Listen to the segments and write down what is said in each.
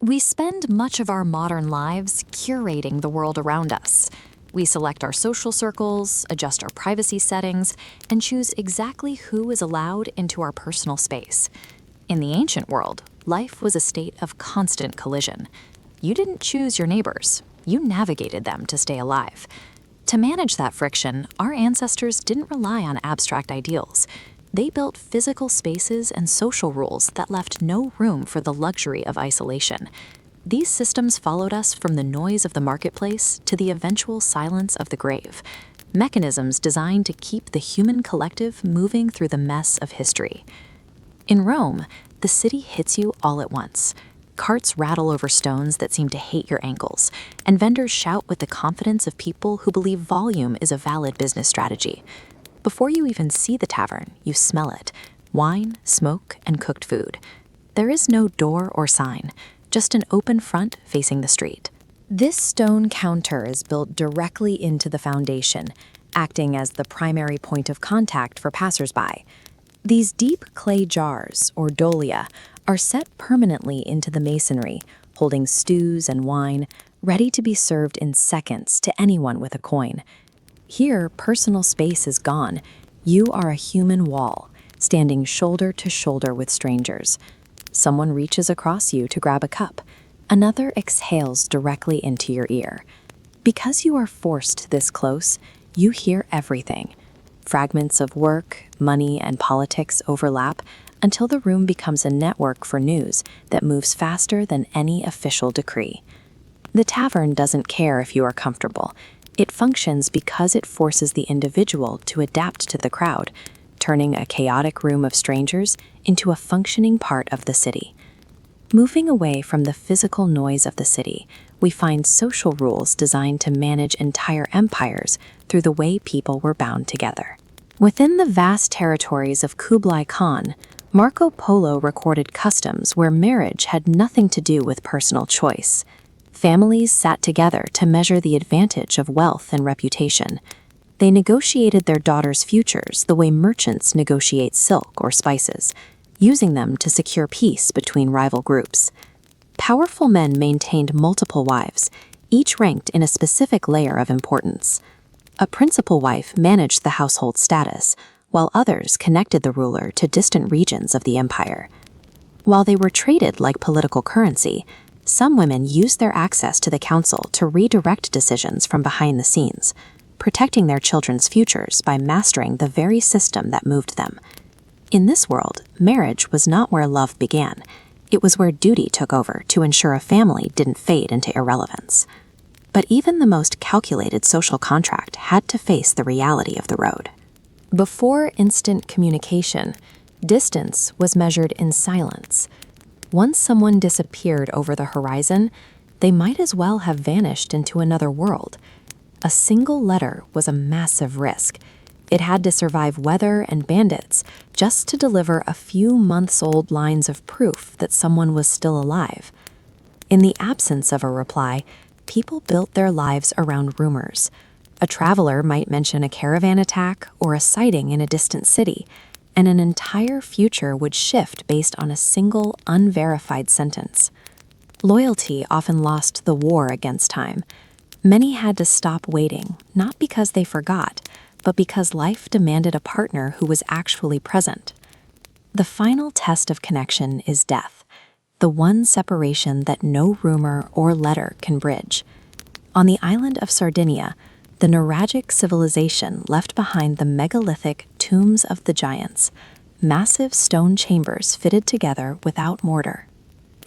We spend much of our modern lives curating the world around us. We select our social circles, adjust our privacy settings, and choose exactly who is allowed into our personal space. In the ancient world, life was a state of constant collision. You didn't choose your neighbors, you navigated them to stay alive. To manage that friction, our ancestors didn't rely on abstract ideals. They built physical spaces and social rules that left no room for the luxury of isolation. These systems followed us from the noise of the marketplace to the eventual silence of the grave, mechanisms designed to keep the human collective moving through the mess of history. In Rome, the city hits you all at once. Carts rattle over stones that seem to hate your ankles, and vendors shout with the confidence of people who believe volume is a valid business strategy. Before you even see the tavern, you smell it: wine, smoke, and cooked food. There is no door or sign, just an open front facing the street. This stone counter is built directly into the foundation, acting as the primary point of contact for passersby. These deep clay jars, or dolia, are set permanently into the masonry, holding stews and wine, ready to be served in seconds to anyone with a coin. Here, personal space is gone. You are a human wall, standing shoulder to shoulder with strangers. Someone reaches across you to grab a cup. Another exhales directly into your ear. Because you are forced this close, you hear everything. Fragments of work, money, and politics overlap until the room becomes a network for news that moves faster than any official decree. The tavern doesn't care if you are comfortable. It functions because it forces the individual to adapt to the crowd, turning a chaotic room of strangers into a functioning part of the city. Moving away from the physical noise of the city, we find social rules designed to manage entire empires through the way people were bound together. Within the vast territories of Kublai Khan, Marco Polo recorded customs where marriage had nothing to do with personal choice. Families sat together to measure the advantage of wealth and reputation. They negotiated their daughters' futures the way merchants negotiate silk or spices, using them to secure peace between rival groups. Powerful men maintained multiple wives, each ranked in a specific layer of importance. A principal wife managed the household status, while others connected the ruler to distant regions of the empire. While they were traded like political currency, some women used their access to the council to redirect decisions from behind the scenes, protecting their children's futures by mastering the very system that moved them. In this world, marriage was not where love began. It was where duty took over to ensure a family didn't fade into irrelevance. But even the most calculated social contract had to face the reality of the road. Before instant communication, distance was measured in silence. Once someone disappeared over the horizon, they might as well have vanished into another world. A single letter was a massive risk. It had to survive weather and bandits just to deliver a few months-old lines of proof that someone was still alive. In the absence of a reply, people built their lives around rumors. A traveler might mention a caravan attack or a sighting in a distant city, and an entire future would shift based on a single, unverified sentence. Loyalty often lost the war against time. Many had to stop waiting, not because they forgot, but because life demanded a partner who was actually present. The final test of connection is death, the one separation that no rumor or letter can bridge. On the island of Sardinia, the Nuragic civilization left behind the megalithic tombs of the giants, massive stone chambers fitted together without mortar.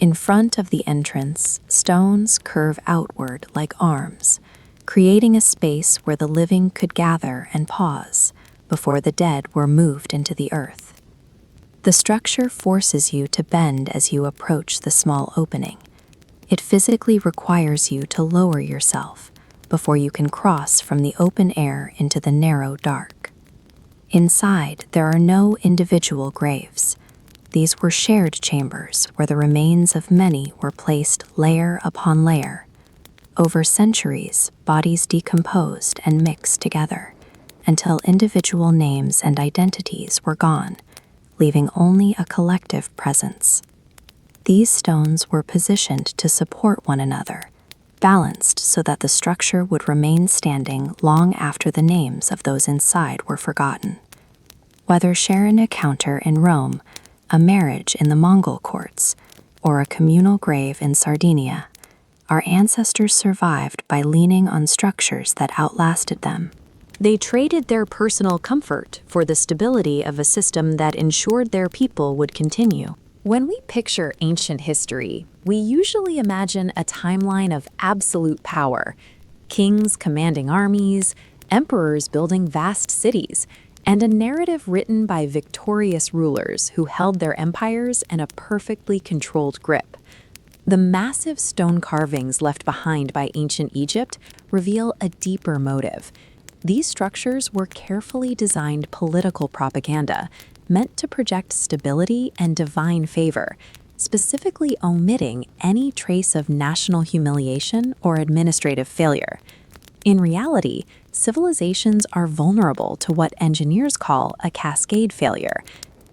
In front of the entrance, stones curve outward like arms, creating a space where the living could gather and pause before the dead were moved into the earth. The structure forces you to bend as you approach the small opening. It physically requires you to lower yourself before you can cross from the open air into the narrow dark. Inside, there are no individual graves. These were shared chambers where the remains of many were placed layer upon layer. Over centuries, bodies decomposed and mixed together until individual names and identities were gone, leaving only a collective presence. These stones were positioned to support one another, balanced so that the structure would remain standing long after the names of those inside were forgotten. Whether sharing a counter in Rome, a marriage in the Mongol courts, or a communal grave in Sardinia, our ancestors survived by leaning on structures that outlasted them. They traded their personal comfort for the stability of a system that ensured their people would continue. When we picture ancient history, we usually imagine a timeline of absolute power: kings commanding armies, emperors building vast cities, and a narrative written by victorious rulers who held their empires in a perfectly controlled grip. The massive stone carvings left behind by ancient Egypt reveal a deeper motive. These structures were carefully designed political propaganda, meant to project stability and divine favor, specifically omitting any trace of national humiliation or administrative failure. In reality, civilizations are vulnerable to what engineers call a cascade failure.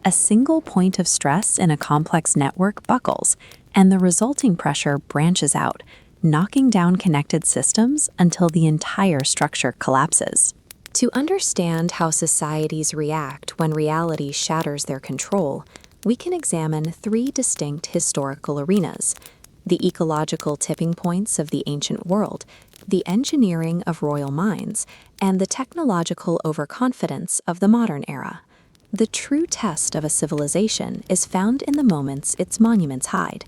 A single point of stress in a complex network buckles, and the resulting pressure branches out, knocking down connected systems until the entire structure collapses. To understand how societies react when reality shatters their control, we can examine three distinct historical arenas: the ecological tipping points of the ancient world, the engineering of royal minds, and the technological overconfidence of the modern era. The true test of a civilization is found in the moments its monuments hide.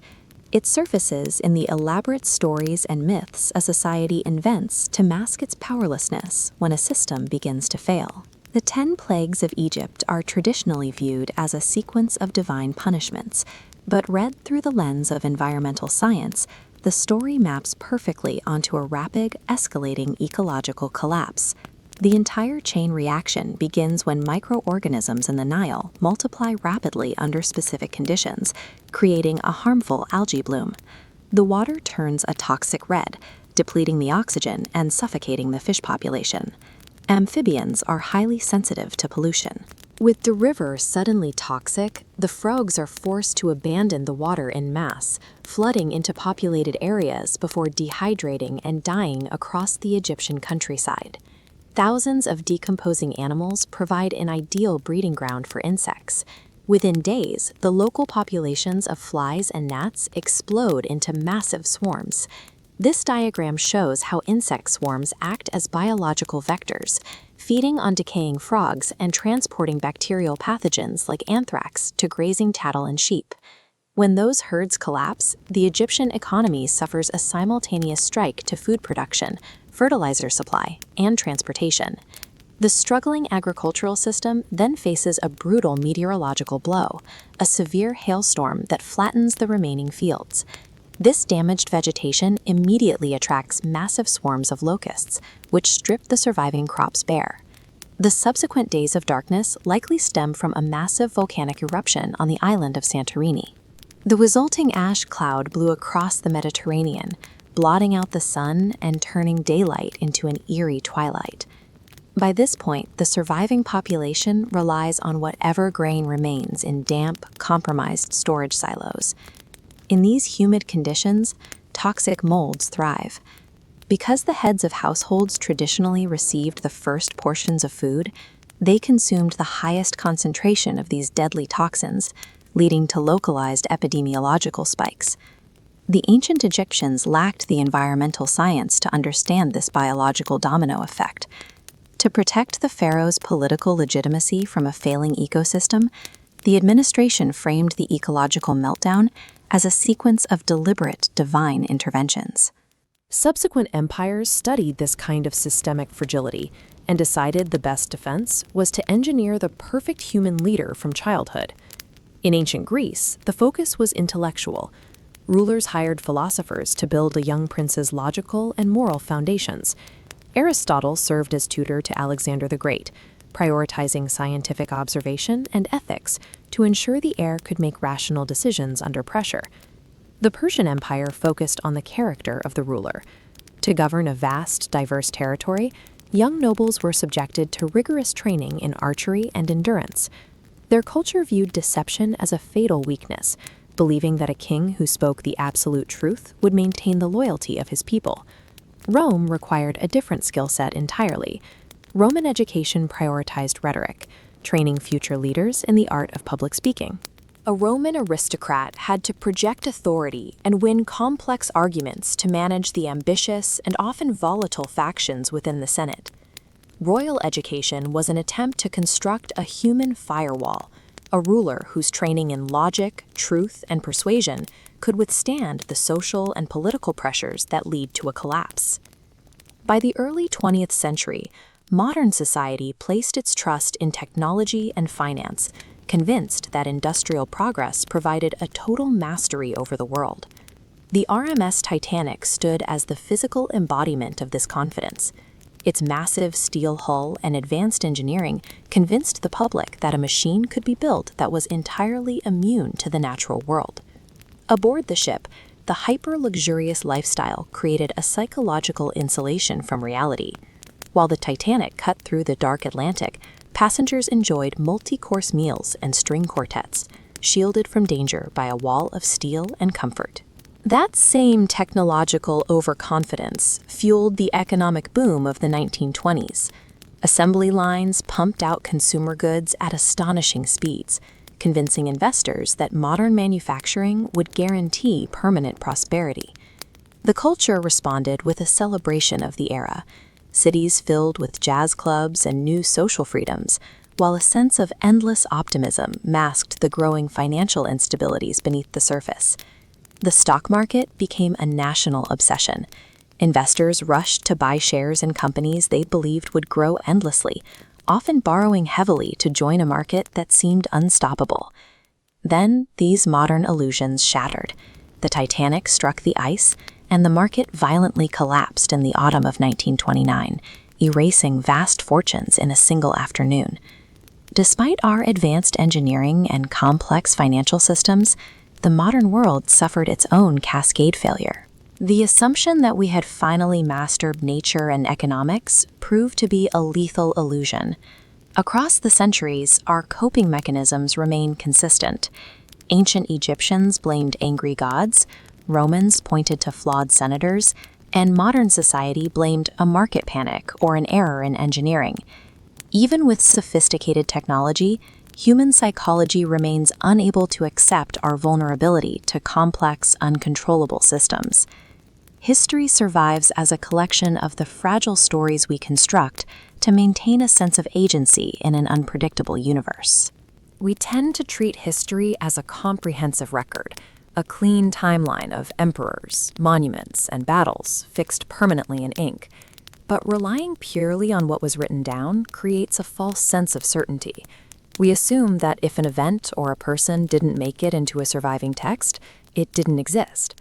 It surfaces in the elaborate stories and myths a society invents to mask its powerlessness when a system begins to fail. The 10 plagues of Egypt are traditionally viewed as a sequence of divine punishments, but read through the lens of environmental science, the story maps perfectly onto a rapid, escalating ecological collapse. The entire chain reaction begins when microorganisms in the Nile multiply rapidly under specific conditions, creating a harmful algae bloom. The water turns a toxic red, depleting the oxygen and suffocating the fish population. Amphibians are highly sensitive to pollution. With the river suddenly toxic, the frogs are forced to abandon the water en masse, flooding into populated areas before dehydrating and dying across the Egyptian countryside. Thousands of decomposing animals provide an ideal breeding ground for insects. Within days, the local populations of flies and gnats explode into massive swarms. This diagram shows how insect swarms act as biological vectors, feeding on decaying frogs and transporting bacterial pathogens like anthrax to grazing cattle and sheep. When those herds collapse, the Egyptian economy suffers a simultaneous strike to food production, fertilizer supply, and transportation. The struggling agricultural system then faces a brutal meteorological blow, a severe hailstorm that flattens the remaining fields. This damaged vegetation immediately attracts massive swarms of locusts, which strip the surviving crops bare. The subsequent days of darkness likely stem from a massive volcanic eruption on the island of Santorini. The resulting ash cloud blew across the Mediterranean, blotting out the sun and turning daylight into an eerie twilight. By this point, the surviving population relies on whatever grain remains in damp, compromised storage silos. In these humid conditions, toxic molds thrive. Because the heads of households traditionally received the first portions of food, they consumed the highest concentration of these deadly toxins, leading to localized epidemiological spikes. The ancient Egyptians lacked the environmental science to understand this biological domino effect. To protect the pharaoh's political legitimacy from a failing ecosystem, the administration framed the ecological meltdown as a sequence of deliberate divine interventions. Subsequent empires studied this kind of systemic fragility and decided the best defense was to engineer the perfect human leader from childhood. In ancient Greece, the focus was intellectual. Rulers hired philosophers to build a young prince's logical and moral foundations. Aristotle served as tutor to Alexander the Great, prioritizing scientific observation and ethics to ensure the heir could make rational decisions under pressure. The Persian Empire focused on the character of the ruler. To govern a vast, diverse territory, young nobles were subjected to rigorous training in archery and endurance. Their culture viewed deception as a fatal weakness, believing that a king who spoke the absolute truth would maintain the loyalty of his people. Rome required a different skill set entirely. Roman education prioritized rhetoric, training future leaders in the art of public speaking. A Roman aristocrat had to project authority and win complex arguments to manage the ambitious and often volatile factions within the Senate. Royal education was an attempt to construct a human firewall, a ruler whose training in logic, truth, and persuasion could withstand the social and political pressures that lead to a collapse. By the early 20th century, modern society placed its trust in technology and finance, convinced that industrial progress provided a total mastery over the world. The RMS Titanic stood as the physical embodiment of this confidence. Its massive steel hull and advanced engineering convinced the public that a machine could be built that was entirely immune to the natural world. Aboard the ship, the hyper-luxurious lifestyle created a psychological insulation from reality. While the Titanic cut through the dark Atlantic, passengers enjoyed multi-course meals and string quartets, shielded from danger by a wall of steel and comfort. That same technological overconfidence fueled the economic boom of the 1920s. Assembly lines pumped out consumer goods at astonishing speeds, convincing investors that modern manufacturing would guarantee permanent prosperity. The culture responded with a celebration of the era, cities filled with jazz clubs and new social freedoms, while a sense of endless optimism masked the growing financial instabilities beneath the surface. The stock market became a national obsession. Investors rushed to buy shares in companies they believed would grow endlessly, often borrowing heavily to join a market that seemed unstoppable. Then these modern illusions shattered. The Titanic struck the ice, and the market violently collapsed in the autumn of 1929, erasing vast fortunes in a single afternoon. Despite our advanced engineering and complex financial systems, the modern world suffered its own cascade failure. The assumption that we had finally mastered nature and economics proved to be a lethal illusion. Across the centuries, our coping mechanisms remain consistent. Ancient Egyptians blamed angry gods, Romans pointed to flawed senators, and modern society blamed a market panic or an error in engineering. Even with sophisticated technology, human psychology remains unable to accept our vulnerability to complex, uncontrollable systems. History survives as a collection of the fragile stories we construct to maintain a sense of agency in an unpredictable universe. We tend to treat history as a comprehensive record, a clean timeline of emperors, monuments, and battles fixed permanently in ink. But relying purely on what was written down creates a false sense of certainty. We assume that if an event or a person didn't make it into a surviving text, it didn't exist.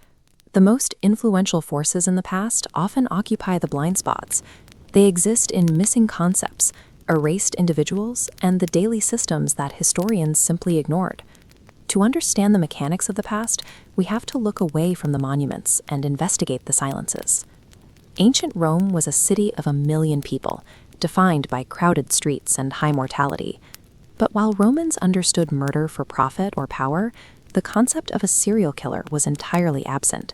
The most influential forces in the past often occupy the blind spots. They exist in missing concepts, erased individuals, and the daily systems that historians simply ignored. To understand the mechanics of the past, we have to look away from the monuments and investigate the silences. Ancient Rome was a city of 1 million people, defined by crowded streets and high mortality. But while Romans understood murder for profit or power, the concept of a serial killer was entirely absent.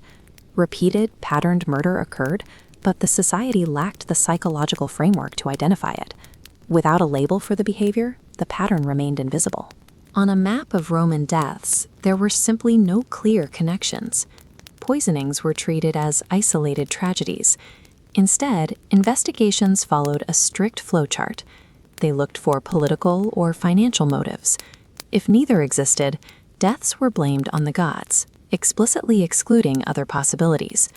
Repeated, patterned murder occurred, but the society lacked the psychological framework to identify it. Without a label for the behavior, the pattern remained invisible. On a map of Roman deaths, there were simply no clear connections. Poisonings were treated as isolated tragedies. Instead, investigations followed a strict flowchart. They looked for political or financial motives. If neither existed, deaths were blamed on the gods, explicitly excluding other possibilities.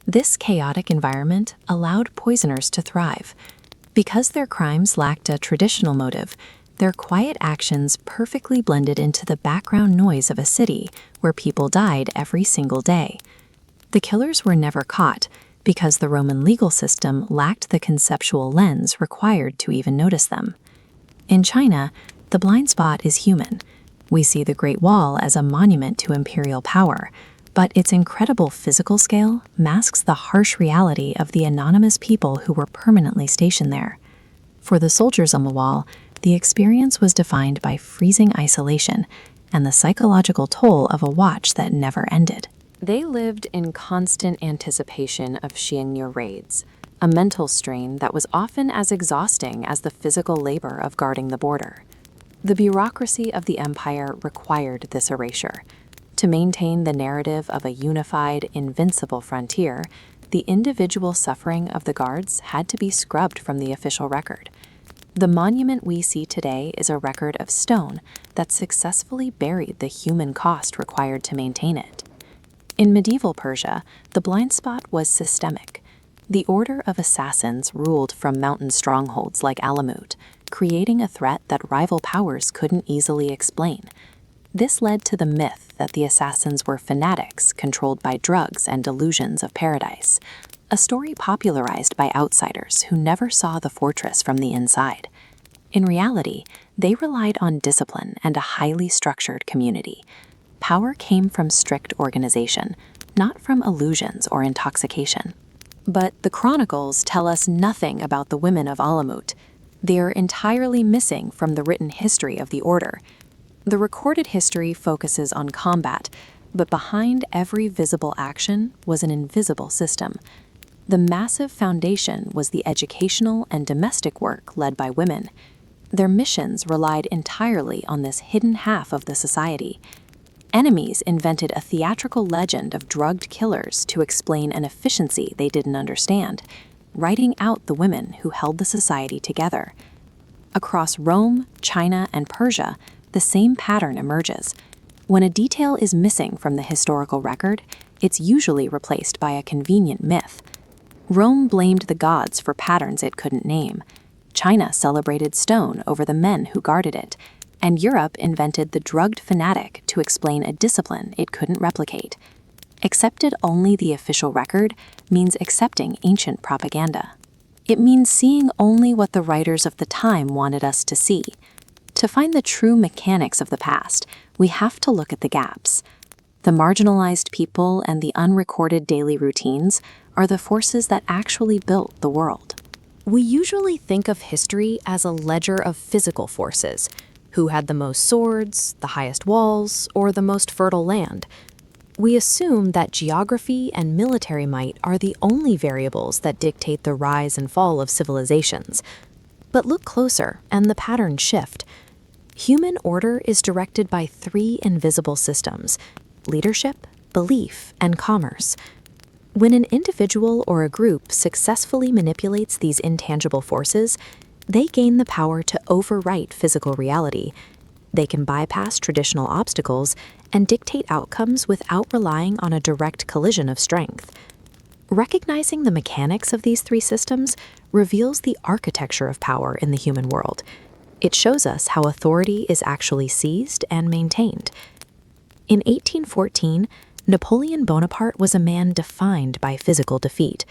This chaotic environment allowed poisoners to thrive. Because their crimes lacked a traditional motive, their quiet actions perfectly blended into the background noise of a city where people died every single day. The killers were never caught because the Roman legal system lacked the conceptual lens required to even notice them. In China, the blind spot is human. We see the Great Wall as a monument to imperial power, but its incredible physical scale masks the harsh reality of the anonymous people who were permanently stationed there. For the soldiers on the wall, the experience was defined by freezing isolation and the psychological toll of a watch that never ended. They lived in constant anticipation of Xiongnu raids, a mental strain that was often as exhausting as the physical labor of guarding the border. The bureaucracy of the empire required this erasure. To maintain the narrative of a unified, invincible frontier, the individual suffering of the guards had to be scrubbed from the official record. The monument we see today is a record of stone that successfully buried the human cost required to maintain it. In medieval Persia, the blind spot was systemic. The order of assassins ruled from mountain strongholds like Alamut, creating a threat that rival powers couldn't easily explain. This led to the myth that the assassins were fanatics controlled by drugs and delusions of paradise, a story popularized by outsiders who never saw the fortress from the inside. In reality, they relied on discipline and a highly structured community. Power came from strict organization, not from illusions or intoxication. But the chronicles tell us nothing about the women of Alamut. They are entirely missing from the written history of the order. The recorded history focuses on combat, but behind every visible action was an invisible system. The massive foundation was the educational and domestic work led by women. Their missions relied entirely on this hidden half of the society. Enemies invented a theatrical legend of drugged killers to explain an efficiency they didn't understand, writing out the women who held the society together. Across Rome, China, and Persia, the same pattern emerges. When a detail is missing from the historical record, it's usually replaced by a convenient myth. Rome blamed the gods for patterns it couldn't name. China celebrated stone over the men who guarded it, and Europe invented the drugged fanatic to explain a discipline it couldn't replicate. Accepted only the official record means accepting ancient propaganda. It means seeing only what the writers of the time wanted us to see. To find the true mechanics of the past, we have to look at the gaps. The marginalized people and the unrecorded daily routines are the forces that actually built the world. We usually think of history as a ledger of physical forces. Who had the most swords, the highest walls, or the most fertile land? We assume that geography and military might are the only variables that dictate the rise and fall of civilizations. But look closer, and the patterns shift. Human order is directed by three invisible systems: leadership, belief, and commerce. When an individual or a group successfully manipulates these intangible forces, they gain the power to overwrite physical reality. They can bypass traditional obstacles and dictate outcomes without relying on a direct collision of strength. Recognizing the mechanics of these three systems reveals the architecture of power in the human world. It shows us how authority is actually seized and maintained. In 1814, Napoleon Bonaparte was a man defined by physical defeat.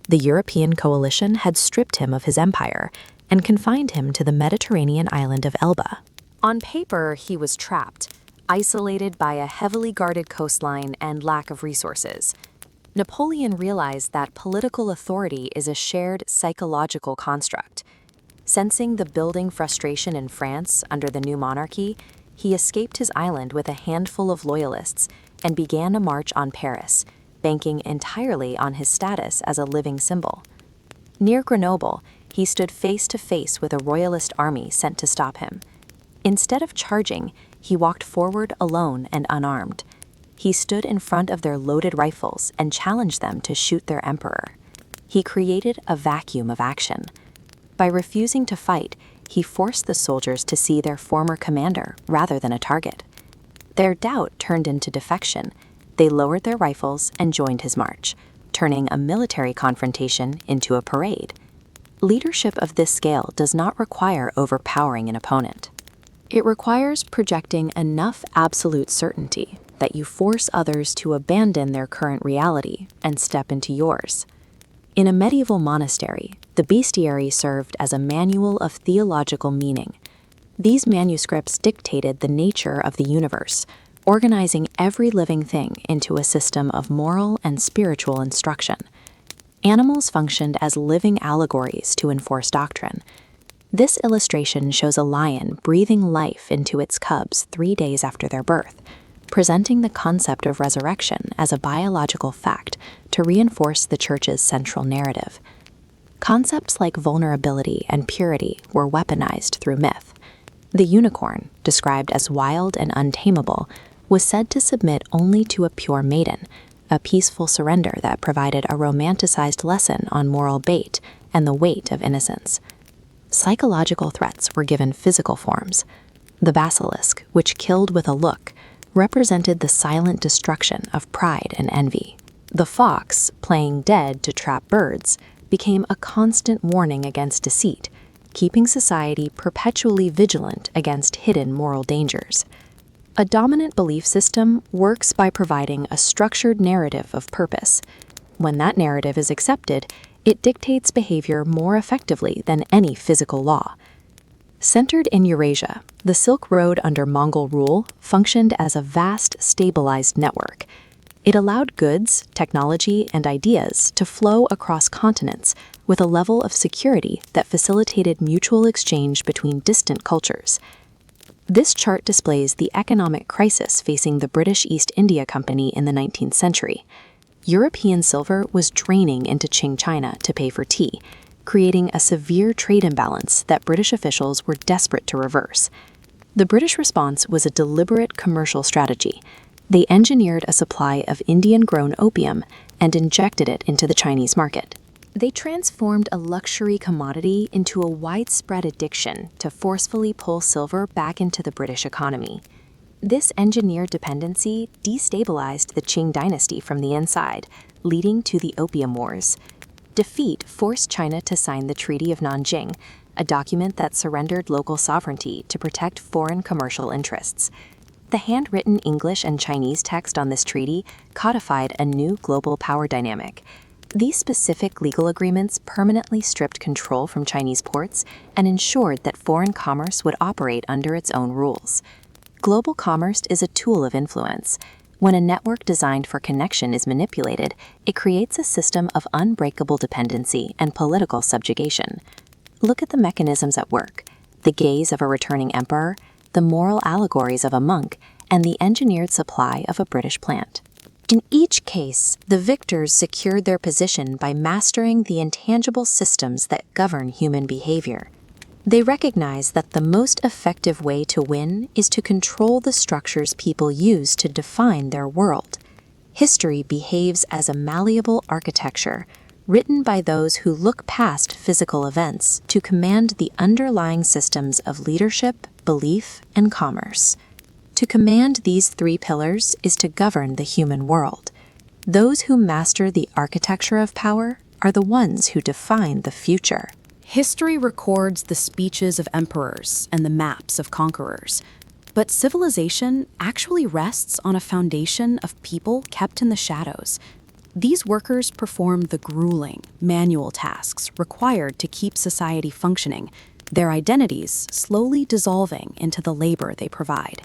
The European coalition had stripped him of his empire and confined him to the Mediterranean island of Elba. On paper, he was trapped, isolated by a heavily guarded coastline and lack of resources. Napoleon realized that political authority is a shared psychological construct. Sensing the building frustration in France under the new monarchy, he escaped his island with a handful of loyalists and began a march on Paris, banking entirely on his status as a living symbol. Near Grenoble, he stood face to face with a royalist army sent to stop him. Instead of charging, he walked forward alone and unarmed. He stood in front of their loaded rifles and challenged them to shoot their emperor. He created a vacuum of action. By refusing to fight, he forced the soldiers to see their former commander rather than a target. Their doubt turned into defection. They lowered their rifles and joined his march, turning a military confrontation into a parade. Leadership of this scale does not require overpowering an opponent. It requires projecting enough absolute certainty that you force others to abandon their current reality and step into yours. In a medieval monastery, the bestiary served as a manual of theological meaning. These manuscripts dictated the nature of the universe, organizing every living thing into a system of moral and spiritual instruction. Animals functioned as living allegories to enforce doctrine. This illustration shows a lion breathing life into its cubs 3 days after their birth, presenting the concept of resurrection as a biological fact to reinforce the church's central narrative. Concepts like vulnerability and purity were weaponized through myth. The unicorn, described as wild and untamable, was said to submit only to a pure maiden, a peaceful surrender that provided a romanticized lesson on moral bait and the weight of innocence. Psychological threats were given physical forms. The basilisk, which killed with a look, represented the silent destruction of pride and envy. The fox, playing dead to trap birds, became a constant warning against deceit, keeping society perpetually vigilant against hidden moral dangers. A dominant belief system works by providing a structured narrative of purpose. When that narrative is accepted, it dictates behavior more effectively than any physical law. Centered in Eurasia, the Silk Road under Mongol rule functioned as a vast, stabilized network. It allowed goods, technology, and ideas to flow across continents with a level of security that facilitated mutual exchange between distant cultures. This chart displays the economic crisis facing the British East India Company in the 19th century. European silver was draining into Qing China to pay for tea, creating a severe trade imbalance that British officials were desperate to reverse. The British response was a deliberate commercial strategy. They engineered a supply of Indian-grown opium and injected it into the Chinese market. They transformed a luxury commodity into a widespread addiction to forcefully pull silver back into the British economy. This engineered dependency destabilized the Qing dynasty from the inside, leading to the Opium Wars. Defeat forced China to sign the Treaty of Nanjing, a document that surrendered local sovereignty to protect foreign commercial interests. The handwritten English and Chinese text on this treaty codified a new global power dynamic. These specific legal agreements permanently stripped control from Chinese ports and ensured that foreign commerce would operate under its own rules. Global commerce is a tool of influence. When a network designed for connection is manipulated, it creates a system of unbreakable dependency and political subjugation. Look at the mechanisms at work: the gaze of a returning emperor, the moral allegories of a monk, and the engineered supply of a British plant. In each case, the victors secured their position by mastering the intangible systems that govern human behavior. They recognize that the most effective way to win is to control the structures people use to define their world. History behaves as a malleable architecture, written by those who look past physical events to command the underlying systems of leadership, belief, and commerce. To command these 3 pillars is to govern the human world. Those who master the architecture of power are the ones who define the future. History records the speeches of emperors and the maps of conquerors, but civilization actually rests on a foundation of people kept in the shadows. These workers perform the grueling, manual tasks required to keep society functioning, their identities slowly dissolving into the labor they provide.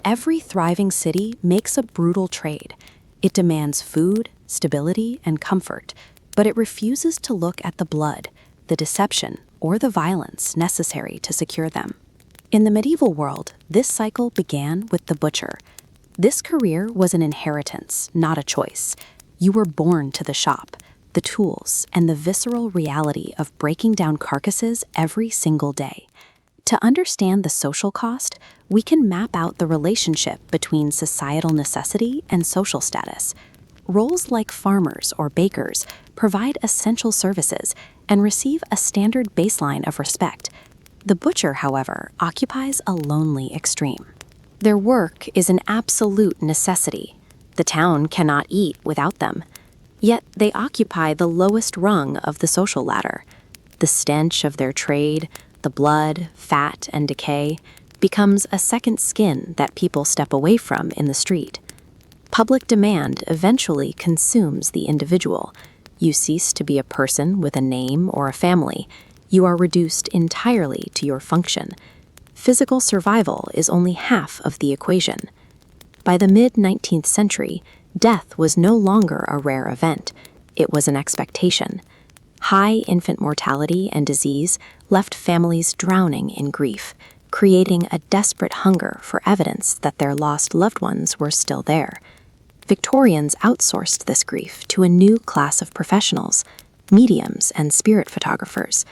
Every thriving city makes a brutal trade. It demands food, stability, and comfort, but it refuses to look at the blood, the deception, or the violence necessary to secure them. In the medieval world, this cycle began with the butcher. This career was an inheritance, not a choice. You were born to the shop, the tools, and the visceral reality of breaking down carcasses every single day. To understand the social cost, we can map out the relationship between societal necessity and social status. Roles like farmers or bakers provide essential services and receive a standard baseline of respect. The butcher, however, occupies a lonely extreme. Their work is an absolute necessity. The town cannot eat without them. Yet they occupy the lowest rung of the social ladder. The stench of their trade, the blood, fat, and decay, becomes a second skin that people step away from in the street. Public demand eventually consumes the individual. You cease to be a person with a name or a family. You are reduced entirely to your function. Physical survival is only half of the equation. By the mid-19th century, death was no longer a rare event. It was an expectation. High infant mortality and disease left families drowning in grief, creating a desperate hunger for evidence that their lost loved ones were still there. Victorians outsourced this grief to a new class of professionals, mediums and spirit photographers.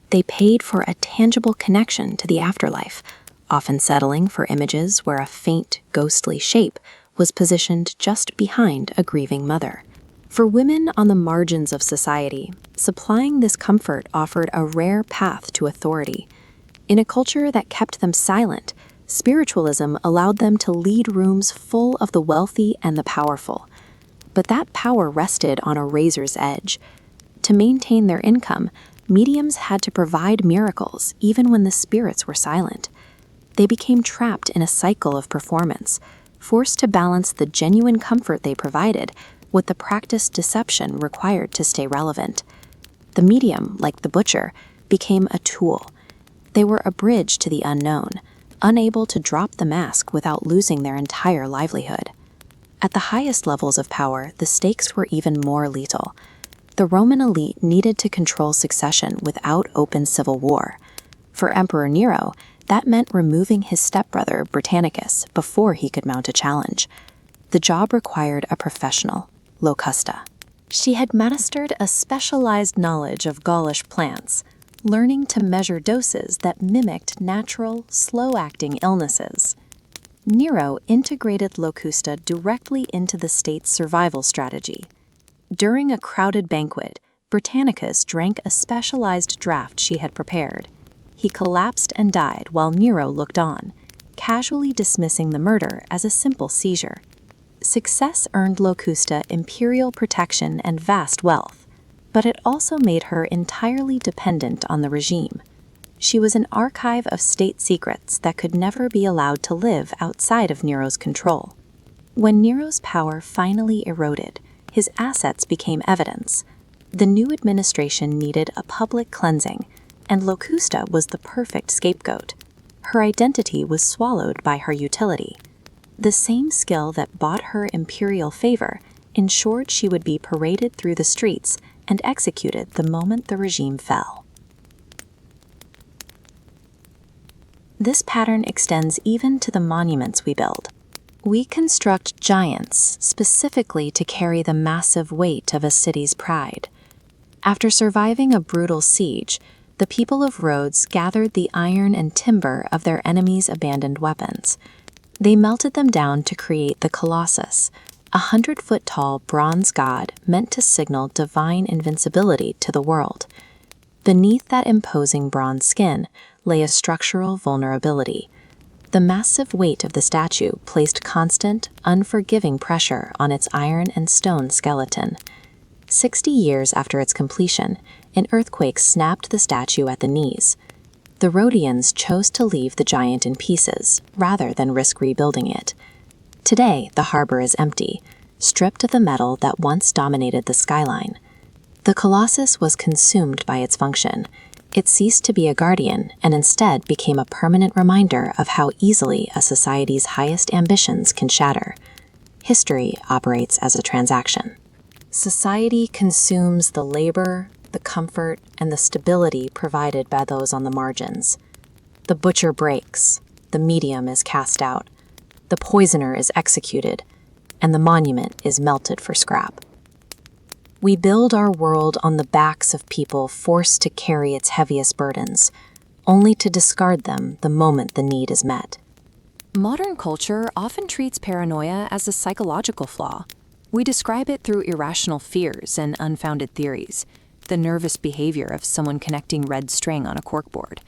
They paid for a tangible connection to the afterlife, often settling for images where a faint, ghostly shape was positioned just behind a grieving mother. For women on the margins of society, supplying this comfort offered a rare path to authority. In a culture that kept them silent, spiritualism allowed them to lead rooms full of the wealthy and the powerful. But that power rested on a razor's edge. To maintain their income, mediums had to provide miracles even when the spirits were silent. They became trapped in a cycle of performance, forced to balance the genuine comfort they provided with the practiced deception required to stay relevant. The medium, like the butcher, became a tool. They were a bridge to the unknown, unable to drop the mask without losing their entire livelihood. At the highest levels of power, the stakes were even more lethal. The Roman elite needed to control succession without open civil war. For Emperor Nero, that meant removing his stepbrother Britannicus before he could mount a challenge. The job required a professional, Locusta. She had mastered a specialized knowledge of Gaulish plants, learning to measure doses that mimicked natural, slow-acting illnesses. Nero integrated Locusta directly into the state's survival strategy. During a crowded banquet, Britannicus drank a specialized draught she had prepared. He collapsed and died while Nero looked on, casually dismissing the murder as a simple seizure. Success earned Locusta imperial protection and vast wealth, but it also made her entirely dependent on the regime. She was an archive of state secrets that could never be allowed to live outside of Nero's control. When Nero's power finally eroded, his assets became evidence. The new administration needed a public cleansing, and Locusta was the perfect scapegoat. Her identity was swallowed by her utility. The same skill that bought her imperial favor ensured she would be paraded through the streets and executed the moment the regime fell. This pattern extends even to the monuments we build. We construct giants specifically to carry the massive weight of a city's pride. After surviving a brutal siege, the people of Rhodes gathered the iron and timber of their enemies' abandoned weapons. They melted them down to create the Colossus, a 100-foot-tall bronze god meant to signal divine invincibility to the world. Beneath that imposing bronze skin lay a structural vulnerability. The massive weight of the statue placed constant, unforgiving pressure on its iron and stone skeleton. 60 years after its completion, an earthquake snapped the statue at the knees. The Rhodians chose to leave the giant in pieces, rather than risk rebuilding it. Today, the harbor is empty, stripped of the metal that once dominated the skyline. The Colossus was consumed by its function. It ceased to be a guardian and instead became a permanent reminder of how easily a society's highest ambitions can shatter. History operates as a transaction. Society consumes the labor, the comfort, and the stability provided by those on the margins. The butcher breaks, the medium is cast out, the poisoner is executed, and the monument is melted for scrap. We build our world on the backs of people forced to carry its heaviest burdens, only to discard them the moment the need is met. Modern culture often treats paranoia as a psychological flaw. We describe it through irrational fears and unfounded theories, the nervous behavior of someone connecting red string on a corkboard.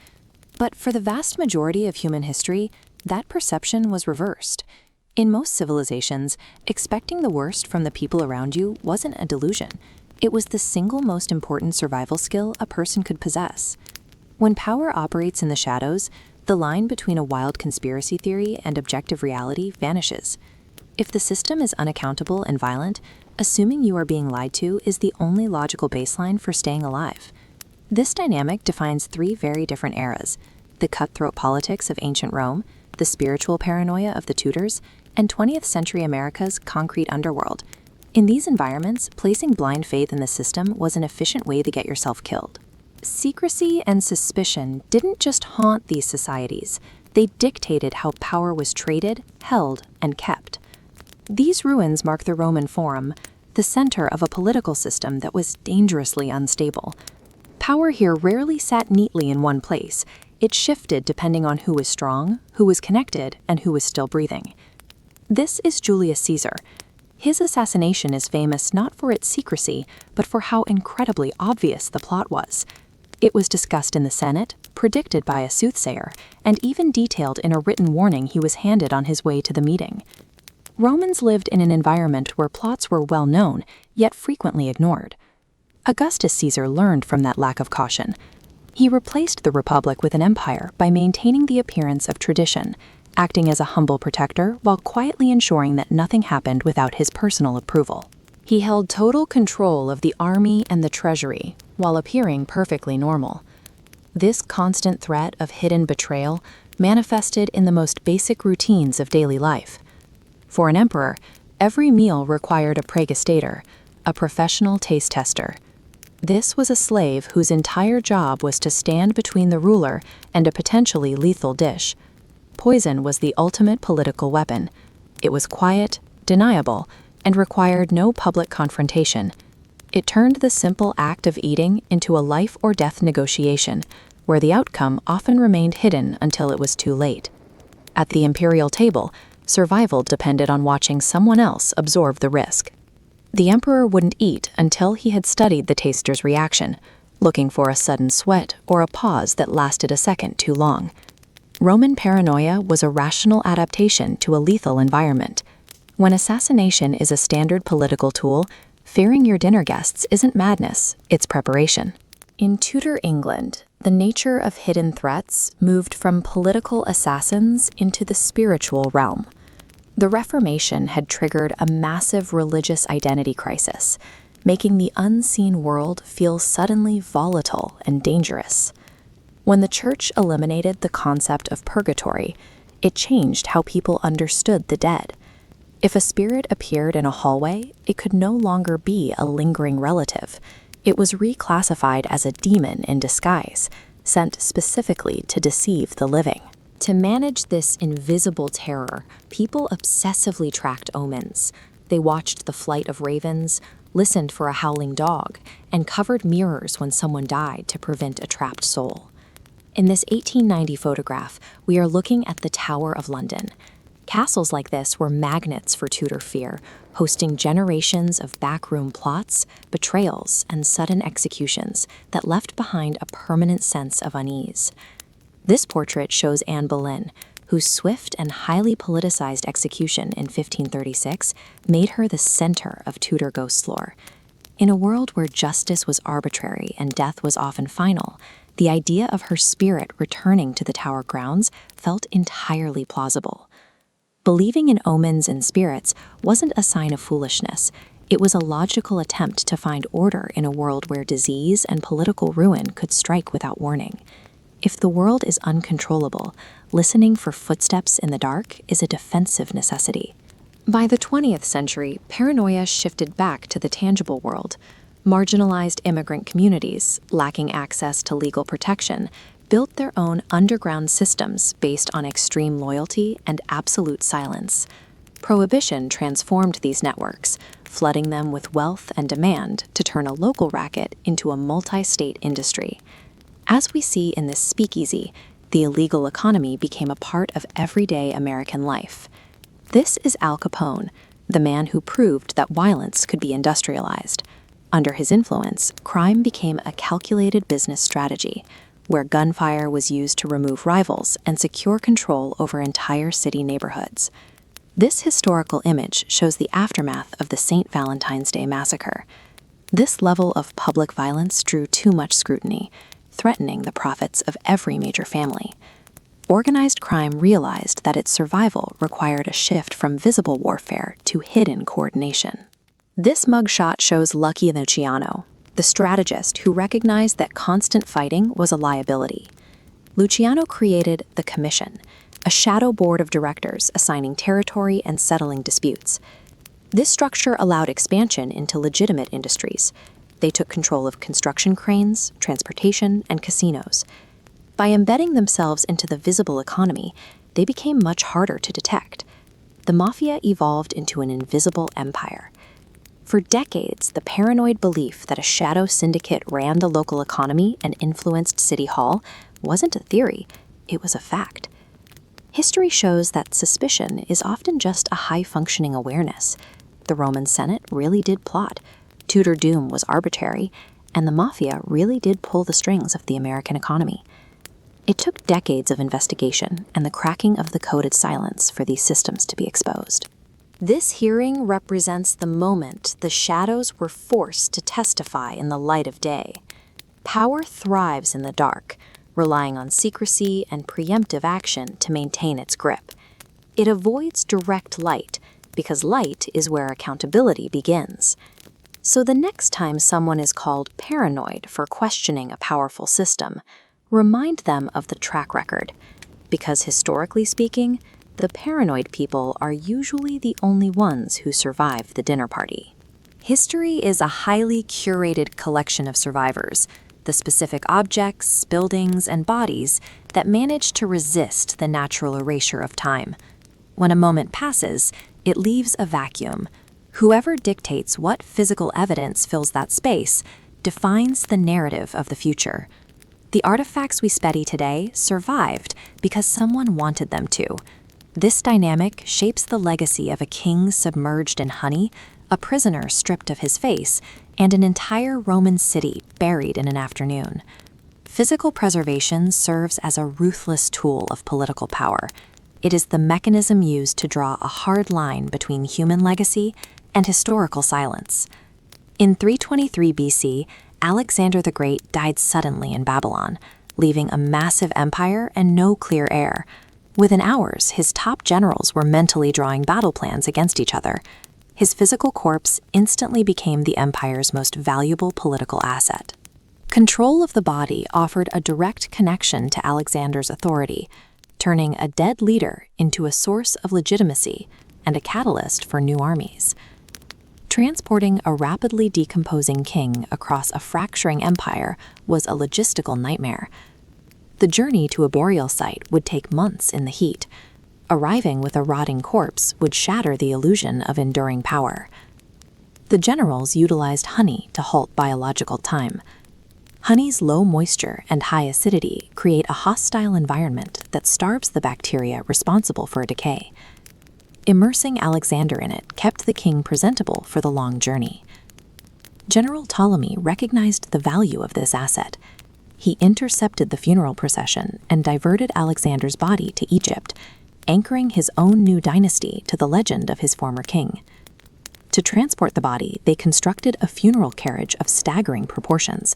But for the vast majority of human history, that perception was reversed. In most civilizations, expecting the worst from the people around you wasn't a delusion. It was the single most important survival skill a person could possess. When power operates in the shadows, the line between a wild conspiracy theory and objective reality vanishes. If the system is unaccountable and violent, assuming you are being lied to is the only logical baseline for staying alive. This dynamic defines three very different eras: the cutthroat politics of ancient Rome, the spiritual paranoia of the Tudors, and 20th century America's concrete underworld. In these environments, placing blind faith in the system was an efficient way to get yourself killed. Secrecy and suspicion didn't just haunt these societies, they dictated how power was traded, held, and kept. These ruins mark the Roman Forum, the center of a political system that was dangerously unstable. Power here rarely sat neatly in one place. It shifted depending on who was strong, who was connected, and who was still breathing. This is Julius Caesar. His assassination is famous not for its secrecy, but for how incredibly obvious the plot was. It was discussed in the Senate, predicted by a soothsayer, and even detailed in a written warning he was handed on his way to the meeting. Romans lived in an environment where plots were well known, yet frequently ignored. Augustus Caesar learned from that lack of caution. He replaced the Republic with an empire by maintaining the appearance of tradition, acting as a humble protector while quietly ensuring that nothing happened without his personal approval. He held total control of the army and the treasury, while appearing perfectly normal. This constant threat of hidden betrayal manifested in the most basic routines of daily life. For an emperor, every meal required a praegustator, a professional taste tester. This was a slave whose entire job was to stand between the ruler and a potentially lethal dish. Poison was the ultimate political weapon. It was quiet, deniable, and required no public confrontation. It turned the simple act of eating into a life-or-death negotiation, where the outcome often remained hidden until it was too late. At the imperial table, survival depended on watching someone else absorb the risk. The emperor wouldn't eat until he had studied the taster's reaction, looking for a sudden sweat or a pause that lasted a second too long. Roman paranoia was a rational adaptation to a lethal environment. When assassination is a standard political tool, fearing your dinner guests isn't madness, it's preparation. In Tudor England, the nature of hidden threats moved from political assassins into the spiritual realm. The Reformation had triggered a massive religious identity crisis, making the unseen world feel suddenly volatile and dangerous. When the Church eliminated the concept of purgatory, it changed how people understood the dead. If a spirit appeared in a hallway, it could no longer be a lingering relative. It was reclassified as a demon in disguise, sent specifically to deceive the living. To manage this invisible terror, people obsessively tracked omens. They watched the flight of ravens, listened for a howling dog, and covered mirrors when someone died to prevent a trapped soul. In this 1890 photograph, we are looking at the Tower of London. Castles like this were magnets for Tudor fear, hosting generations of backroom plots, betrayals, and sudden executions that left behind a permanent sense of unease. This portrait shows Anne Boleyn, whose swift and highly politicized execution in 1536 made her the center of Tudor ghost lore. In a world where justice was arbitrary and death was often final, the idea of her spirit returning to the Tower grounds felt entirely plausible. Believing in omens and spirits wasn't a sign of foolishness. It was a logical attempt to find order in a world where disease and political ruin could strike without warning. If the world is uncontrollable, listening for footsteps in the dark is a defensive necessity. By the 20th century, paranoia shifted back to the tangible world. Marginalized immigrant communities, lacking access to legal protection, built their own underground systems based on extreme loyalty and absolute silence. Prohibition transformed these networks, flooding them with wealth and demand to turn a local racket into a multi-state industry. As we see in this speakeasy, the illegal economy became a part of everyday American life. This is Al Capone, the man who proved that violence could be industrialized. Under his influence, crime became a calculated business strategy, where gunfire was used to remove rivals and secure control over entire city neighborhoods. This historical image shows the aftermath of the St. Valentine's Day massacre. This level of public violence drew too much scrutiny, threatening the profits of every major family. Organized crime realized that its survival required a shift from visible warfare to hidden coordination. This mugshot shows Lucky Luciano, the strategist who recognized that constant fighting was a liability. Luciano created the Commission, a shadow board of directors assigning territory and settling disputes. This structure allowed expansion into legitimate industries. They took control of construction cranes, transportation, and casinos. By embedding themselves into the visible economy, they became much harder to detect. The mafia evolved into an invisible empire. For decades, the paranoid belief that a shadow syndicate ran the local economy and influenced City Hall wasn't a theory, it was a fact. History shows that suspicion is often just a high-functioning awareness. The Roman Senate really did plot, Tudor doom was arbitrary, and the mafia really did pull the strings of the American economy. It took decades of investigation and the cracking of the coded silence for these systems to be exposed. This hearing represents the moment the shadows were forced to testify in the light of day. Power thrives in the dark, relying on secrecy and preemptive action to maintain its grip. It avoids direct light because light is where accountability begins. So the next time someone is called paranoid for questioning a powerful system, remind them of the track record, because historically speaking, the paranoid people are usually the only ones who survive the dinner party. History is a highly curated collection of survivors, the specific objects, buildings, and bodies that manage to resist the natural erasure of time. When a moment passes, it leaves a vacuum. Whoever dictates what physical evidence fills that space defines the narrative of the future. The artifacts we study today survived because someone wanted them to. This dynamic shapes the legacy of a king submerged in honey, a prisoner stripped of his face, and an entire Roman city buried in an afternoon. Physical preservation serves as a ruthless tool of political power. It is the mechanism used to draw a hard line between human legacy and historical silence. In 323 BC, Alexander the Great died suddenly in Babylon, leaving a massive empire and no clear heir. Within hours, his top generals were mentally drawing battle plans against each other. His physical corpse instantly became the empire's most valuable political asset. Control of the body offered a direct connection to Alexander's authority, turning a dead leader into a source of legitimacy and a catalyst for new armies. Transporting a rapidly decomposing king across a fracturing empire was a logistical nightmare. The journey to a burial site would take months in the heat. Arriving with a rotting corpse would shatter the illusion of enduring power. The generals utilized honey to halt biological time. Honey's low moisture and high acidity create a hostile environment that starves the bacteria responsible for decay. Immersing Alexander in it kept the king presentable for the long journey. General Ptolemy recognized the value of this asset. He intercepted the funeral procession and diverted Alexander's body to Egypt, anchoring his own new dynasty to the legend of his former king. To transport the body, they constructed a funeral carriage of staggering proportions,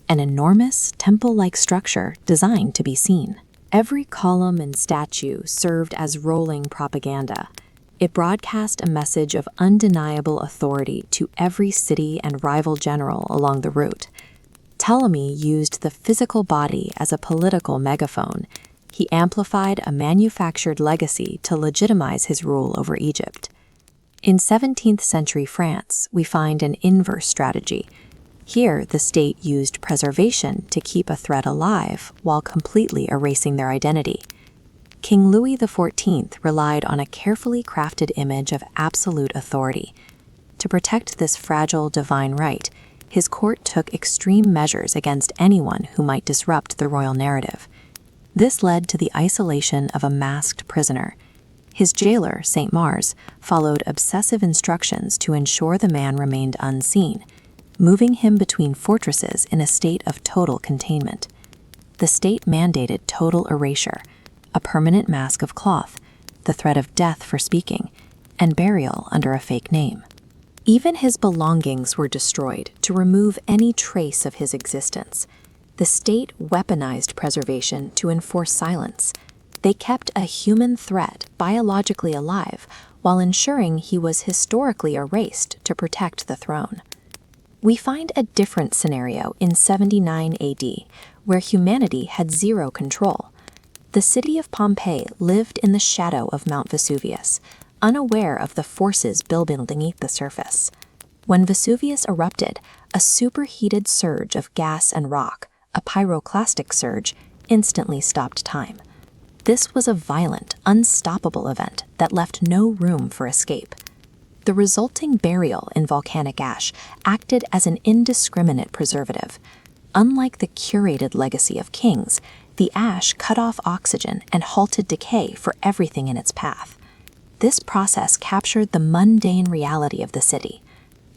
an enormous temple-like structure designed to be seen. Every column and statue served as rolling propaganda. It broadcast a message of undeniable authority to every city and rival general along the route. Ptolemy used the physical body as a political megaphone. He amplified a manufactured legacy to legitimize his rule over Egypt. In 17th century France, we find an inverse strategy. Here, the state used preservation to keep a threat alive while completely erasing their identity. King Louis XIV relied on a carefully crafted image of absolute authority. To protect this fragile divine right, his court took extreme measures against anyone who might disrupt the royal narrative. This led to the isolation of a masked prisoner. His jailer, St. Mars, followed obsessive instructions to ensure the man remained unseen, moving him between fortresses in a state of total containment. The state mandated total erasure, a permanent mask of cloth, the threat of death for speaking, and burial under a fake name. Even his belongings were destroyed to remove any trace of his existence. The state weaponized preservation to enforce silence. They kept a human threat biologically alive while ensuring he was historically erased to protect the throne. We find a different scenario in 79 AD, where humanity had zero control. The city of Pompeii lived in the shadow of Mount Vesuvius, unaware of the forces building beneath the surface. When Vesuvius erupted, a superheated surge of gas and rock, a pyroclastic surge, instantly stopped time. This was a violent, unstoppable event that left no room for escape. The resulting burial in volcanic ash acted as an indiscriminate preservative. Unlike the curated legacy of kings, the ash cut off oxygen and halted decay for everything in its path. This process captured the mundane reality of the city.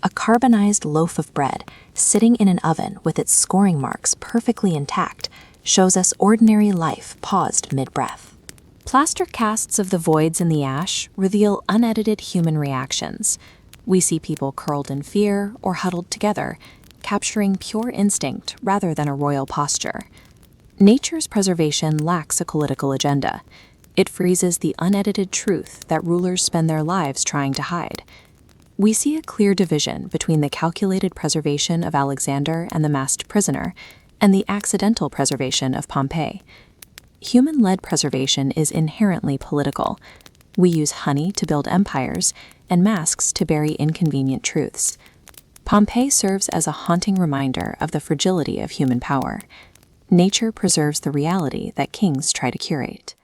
A carbonized loaf of bread, sitting in an oven with its scoring marks perfectly intact, shows us ordinary life paused mid-breath. Plaster casts of the voids in the ash reveal unedited human reactions. We see people curled in fear or huddled together, capturing pure instinct rather than a royal posture. Nature's preservation lacks a political agenda. It freezes the unedited truth that rulers spend their lives trying to hide. We see a clear division between the calculated preservation of Alexander and the masked prisoner and the accidental preservation of Pompeii. Human-led preservation is inherently political. We use honey to build empires and masks to bury inconvenient truths. Pompeii serves as a haunting reminder of the fragility of human power. Nature preserves the reality that kings try to curate.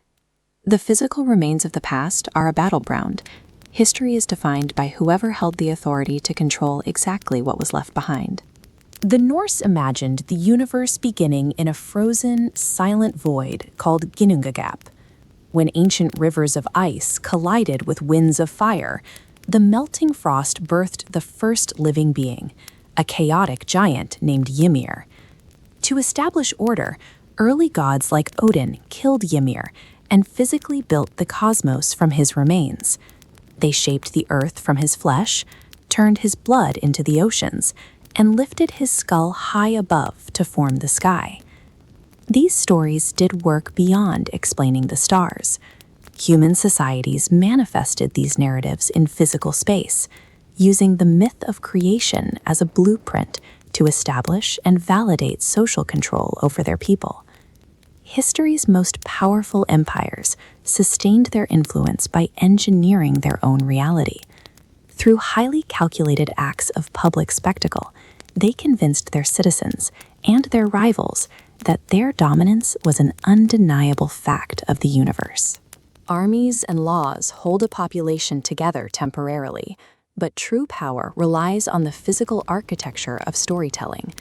The physical remains of the past are a battleground. History is defined by whoever held the authority to control exactly what was left behind. The Norse imagined the universe beginning in a frozen, silent void called Ginnungagap. When ancient rivers of ice collided with winds of fire, the melting frost birthed the first living being, a chaotic giant named Ymir. To establish order, early gods like Odin killed Ymir and physically built the cosmos from his remains. They shaped the earth from his flesh, turned his blood into the oceans, and lifted his skull high above to form the sky. These stories did work beyond explaining the stars. Human societies manifested these narratives in physical space, using the myth of creation as a blueprint to establish and validate social control over their people. History's most powerful empires sustained their influence by engineering their own reality. Through highly calculated acts of public spectacle, they convinced their citizens and their rivals that their dominance was an undeniable fact of the universe. Armies and laws hold a population together temporarily, but true power relies on the physical architecture of storytelling.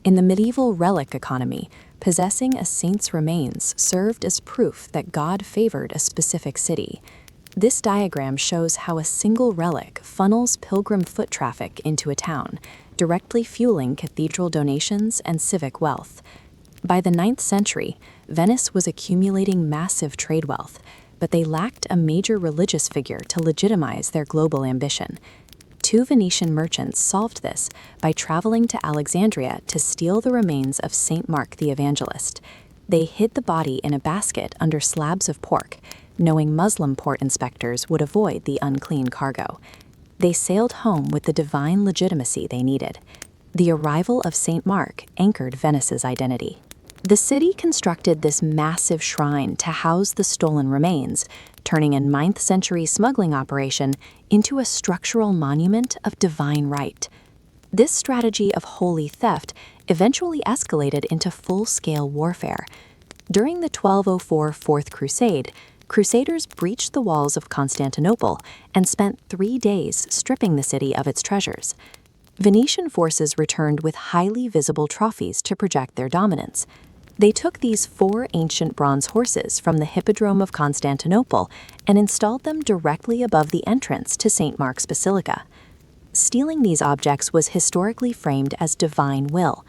In the medieval relic economy, possessing a saint's remains served as proof that God favored a specific city. This diagram shows how a single relic funnels pilgrim foot traffic into a town, directly fueling cathedral donations and civic wealth. By the 9th century, Venice was accumulating massive trade wealth, but they lacked a major religious figure to legitimize their global ambition. Two Venetian merchants solved this by traveling to Alexandria to steal the remains of Saint Mark the Evangelist. They hid the body in a basket under slabs of pork, knowing Muslim port inspectors would avoid the unclean cargo. They sailed home with the divine legitimacy they needed. The arrival of Saint Mark anchored Venice's identity. The city constructed this massive shrine to house the stolen remains, turning a 9th century smuggling operation into a structural monument of divine right. This strategy of holy theft eventually escalated into full-scale warfare. During the 1204 Fourth Crusade, Crusaders breached the walls of Constantinople and spent 3 days stripping the city of its treasures. Venetian forces returned with highly visible trophies to project their dominance. They took these 4 ancient bronze horses from the Hippodrome of Constantinople and installed them directly above the entrance to St. Mark's Basilica. Stealing these objects was historically framed as divine will.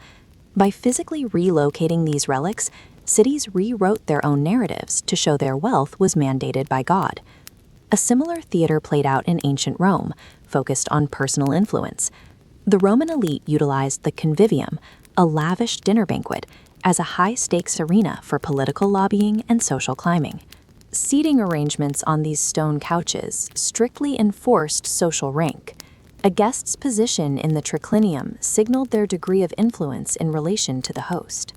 By physically relocating these relics, cities rewrote their own narratives to show their wealth was mandated by God. A similar theater played out in ancient Rome, focused on personal influence. The Roman elite utilized the convivium, a lavish dinner banquet, as a high-stakes arena for political lobbying and social climbing. Seating arrangements on these stone couches strictly enforced social rank. A guest's position in the triclinium signaled their degree of influence in relation to the host.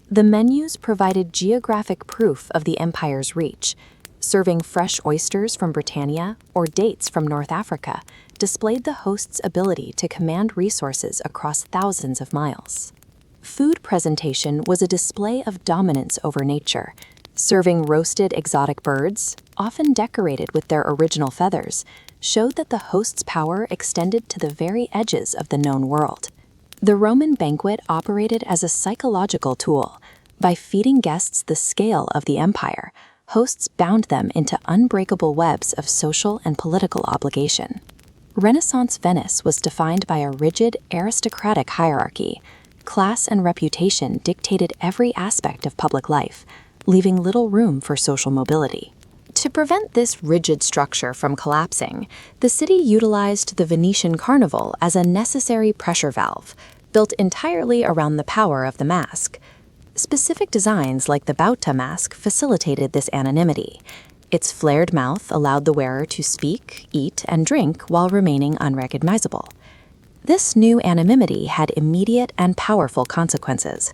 The menus provided geographic proof of the empire's reach. Serving fresh oysters from Britannia or dates from North Africa displayed the host's ability to command resources across thousands of miles. Food presentation was a display of dominance over nature. Serving roasted exotic birds, often decorated with their original feathers, showed that the host's power extended to the very edges of the known world. The Roman banquet operated as a psychological tool. By feeding guests the scale of the empire, hosts bound them into unbreakable webs of social and political obligation. Renaissance Venice was defined by a rigid, aristocratic hierarchy. Class and reputation dictated every aspect of public life, leaving little room for social mobility. To prevent this rigid structure from collapsing, the city utilized the Venetian Carnival as a necessary pressure valve, built entirely around the power of the mask. Specific designs like the Bauta mask facilitated this anonymity. Its flared mouth allowed the wearer to speak, eat, and drink while remaining unrecognizable. This new anonymity had immediate and powerful consequences.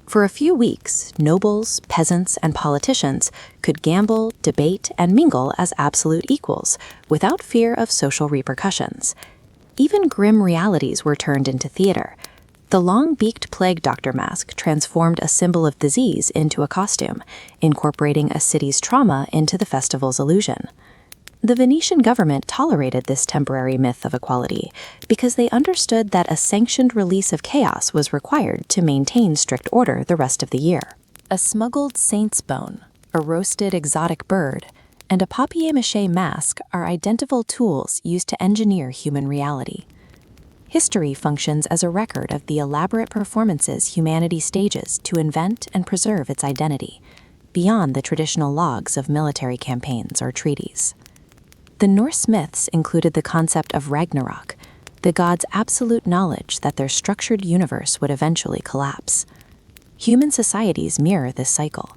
For a few weeks, nobles, peasants, and politicians could gamble, debate, and mingle as absolute equals, without fear of social repercussions. Even grim realities were turned into theater. The long-beaked plague doctor mask transformed a symbol of disease into a costume, incorporating a city's trauma into the festival's illusion. The Venetian government tolerated this temporary myth of equality because they understood that a sanctioned release of chaos was required to maintain strict order the rest of the year. A smuggled saint's bone, a roasted exotic bird, and a papier-mâché mask are identical tools used to engineer human reality. History functions as a record of the elaborate performances humanity stages to invent and preserve its identity, beyond the traditional logs of military campaigns or treaties. The Norse myths included the concept of Ragnarok, the gods' absolute knowledge that their structured universe would eventually collapse. Human societies mirror this cycle.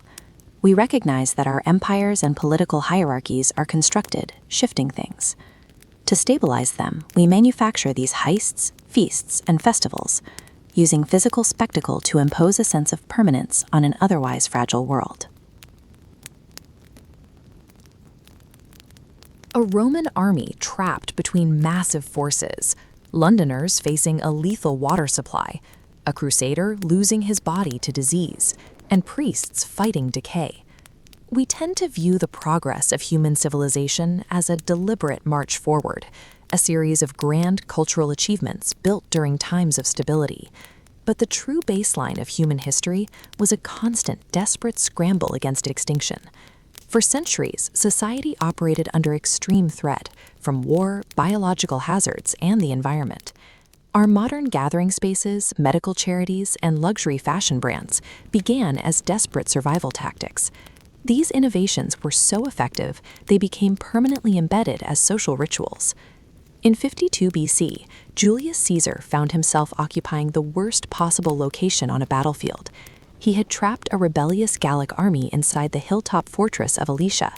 We recognize that our empires and political hierarchies are constructed, shifting things. To stabilize them, we manufacture these heists, feasts, and festivals, using physical spectacle to impose a sense of permanence on an otherwise fragile world. A Roman army trapped between massive forces, Londoners facing a lethal water supply, a crusader losing his body to disease, and priests fighting decay. We tend to view the progress of human civilization as a deliberate march forward, a series of grand cultural achievements built during times of stability. But the true baseline of human history was a constant, desperate scramble against extinction. For centuries, society operated under extreme threat from war, biological hazards, and the environment. Our modern gathering spaces, medical charities, and luxury fashion brands began as desperate survival tactics. These innovations were so effective, they became permanently embedded as social rituals. In 52 BC, Julius Caesar found himself occupying the worst possible location on a battlefield. He had trapped a rebellious Gallic army inside the hilltop fortress of Alesia,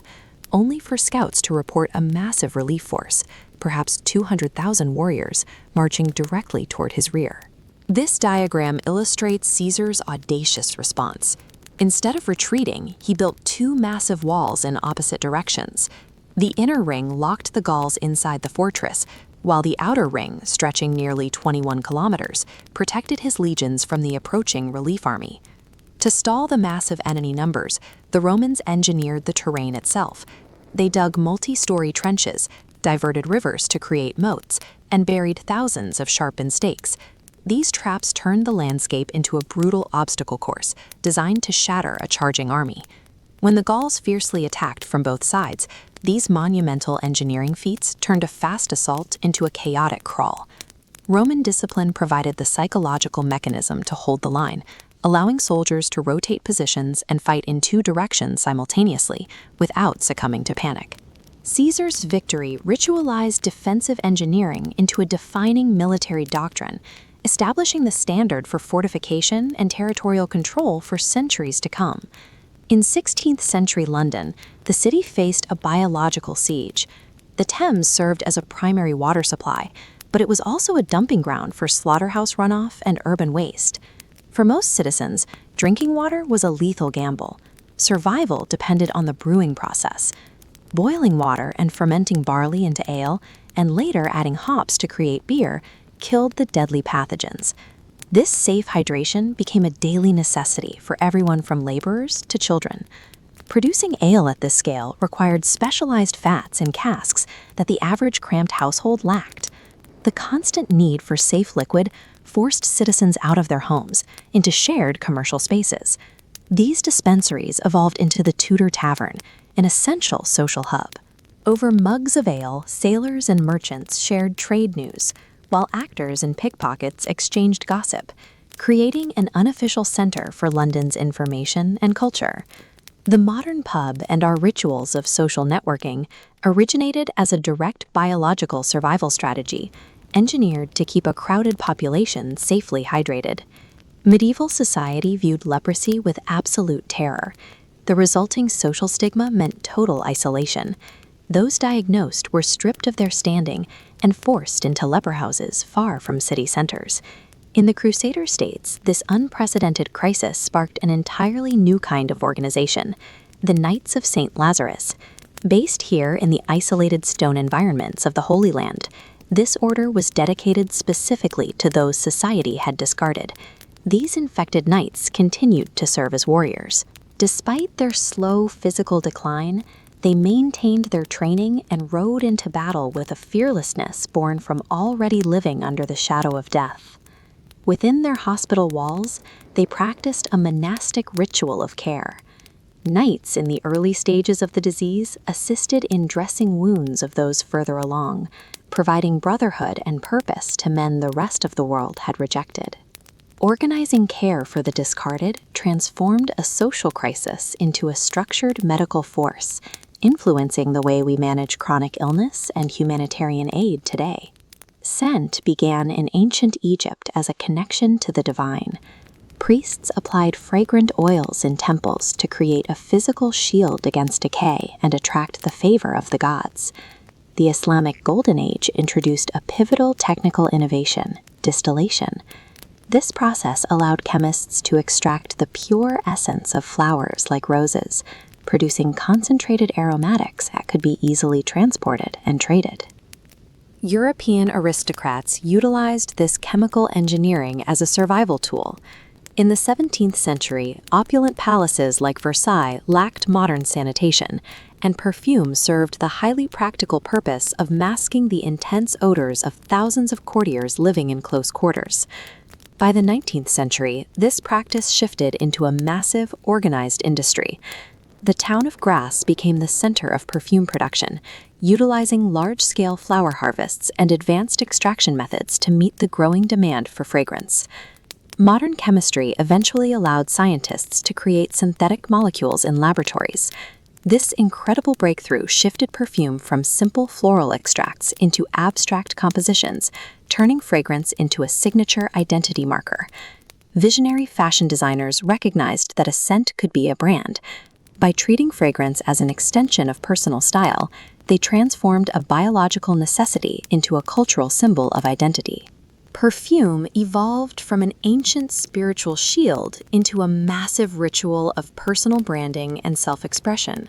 only for scouts to report a massive relief force, perhaps 200,000 warriors, marching directly toward his rear. This diagram illustrates Caesar's audacious response. Instead of retreating, he built two massive walls in opposite directions. The inner ring locked the Gauls inside the fortress, while the outer ring, stretching nearly 21 kilometers, protected his legions from the approaching relief army. To stall the massive enemy numbers, the Romans engineered the terrain itself. They dug multi-story trenches, diverted rivers to create moats, and buried thousands of sharpened stakes. These traps turned the landscape into a brutal obstacle course designed to shatter a charging army. When the Gauls fiercely attacked from both sides, these monumental engineering feats turned a fast assault into a chaotic crawl. Roman discipline provided the psychological mechanism to hold the line, allowing soldiers to rotate positions and fight in two directions simultaneously without succumbing to panic. Caesar's victory ritualized defensive engineering into a defining military doctrine, establishing the standard for fortification and territorial control for centuries to come. In 16th century London, the city faced a biological siege. The Thames served as a primary water supply, but it was also a dumping ground for slaughterhouse runoff and urban waste. For most citizens, drinking water was a lethal gamble. Survival depended on the brewing process. Boiling water and fermenting barley into ale, and later adding hops to create beer, killed the deadly pathogens. This safe hydration became a daily necessity for everyone from laborers to children. Producing ale at this scale required specialized fats in casks that the average cramped household lacked. The constant need for safe liquid forced citizens out of their homes into shared commercial spaces. These dispensaries evolved into the Tudor tavern, an essential social hub. Over mugs of ale, sailors and merchants shared trade news, while actors and pickpockets exchanged gossip, creating an unofficial center for London's information and culture. The modern pub and our rituals of social networking originated as a direct biological survival strategy, engineered to keep a crowded population safely hydrated. Medieval society viewed leprosy with absolute terror. The resulting social stigma meant total isolation. Those diagnosed were stripped of their standing and forced into leper houses far from city centers. In the Crusader states, this unprecedented crisis sparked an entirely new kind of organization, the Knights of St. Lazarus. Based here in the isolated stone environments of the Holy Land, this order was dedicated specifically to those society had discarded. These infected knights continued to serve as warriors. Despite their slow physical decline, they maintained their training and rode into battle with a fearlessness born from already living under the shadow of death. Within their hospital walls, they practiced a monastic ritual of care. Knights in the early stages of the disease assisted in dressing wounds of those further along, providing brotherhood and purpose to men the rest of the world had rejected. Organizing care for the discarded transformed a social crisis into a structured medical force, influencing the way we manage chronic illness and humanitarian aid today. Scent began in ancient Egypt as a connection to the divine. Priests applied fragrant oils in temples to create a physical shield against decay and attract the favor of the gods. The Islamic Golden Age introduced a pivotal technical innovation, distillation. This process allowed chemists to extract the pure essence of flowers like roses, producing concentrated aromatics that could be easily transported and traded. European aristocrats utilized this chemical engineering as a survival tool. In the 17th century, opulent palaces like Versailles lacked modern sanitation, and perfume served the highly practical purpose of masking the intense odors of thousands of courtiers living in close quarters. By the 19th century, this practice shifted into a massive, organized industry. The town of Grasse became the center of perfume production, utilizing large-scale flower harvests and advanced extraction methods to meet the growing demand for fragrance. Modern chemistry eventually allowed scientists to create synthetic molecules in laboratories. This incredible breakthrough shifted perfume from simple floral extracts into abstract compositions, turning fragrance into a signature identity marker. Visionary fashion designers recognized that a scent could be a brand. By treating fragrance as an extension of personal style, they transformed a biological necessity into a cultural symbol of identity. Perfume evolved from an ancient spiritual shield into a massive ritual of personal branding and self-expression.